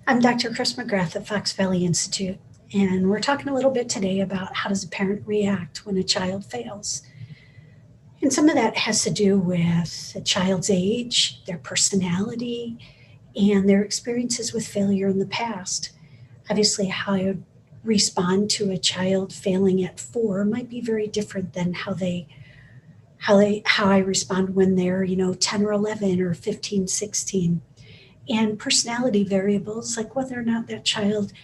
I'm Dr. Chris McGrath at FVInstitute, and we're talking a little bit today about how does a parent react when a child fails. And some of that has to do with a child's age, their personality, and their experiences with failure in the past. Obviously, how I would respond to a child failing at 4 might be very different than how I respond when they're, 10 or 11 or 15, 16. And personality variables, like whether or not that child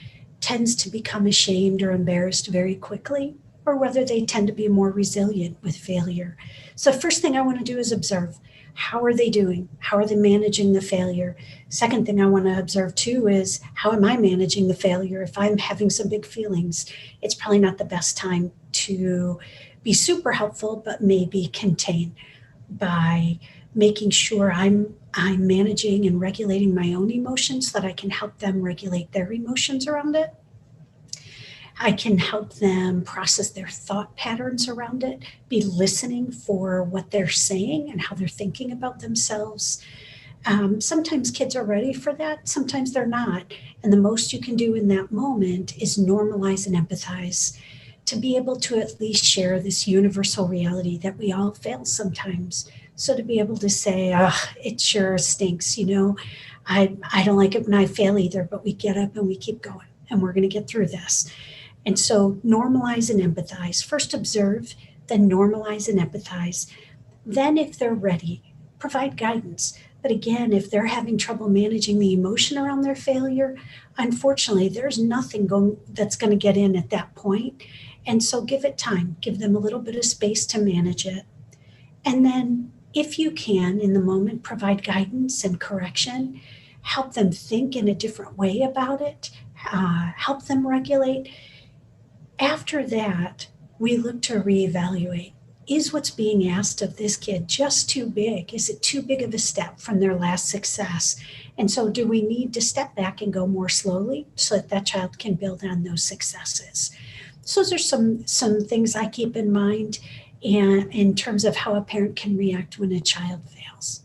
tends to become ashamed or embarrassed very quickly, or whether they tend to be more resilient with failure. So, first thing I want to do is observe, how are they doing? How are they managing the failure? Second thing I want to observe too is, how am I managing the failure? If I'm having some big feelings, it's probably not the best time to be super helpful, but maybe contain by making sure I'm managing and regulating my own emotions so that I can help them regulate their emotions around it. I can help them process their thought patterns around it, be listening for what they're saying and how they're thinking about themselves. Sometimes kids are ready for that, sometimes they're not. And the most you can do in that moment is normalize and empathize, to be able to at least share this universal reality that we all fail sometimes. So to be able to say, it sure stinks, I don't like it when I fail either, but we get up and we keep going and we're going to get through this. And so normalize and empathize. First observe, then normalize and empathize. Then, if they're ready, provide guidance. But again, if they're having trouble managing the emotion around their failure, unfortunately, there's nothing that's going to get in at that point. And so give it time, give them a little bit of space to manage it. And then, if you can, in the moment, provide guidance and correction, help them think in a different way about it, help them regulate. After that, we look to reevaluate. Is what's being asked of this kid just too big? Is it too big of a step from their last success? And so, do we need to step back and go more slowly so that that child can build on those successes? So, those are some things I keep in mind, and in terms of how a parent can react when a child fails.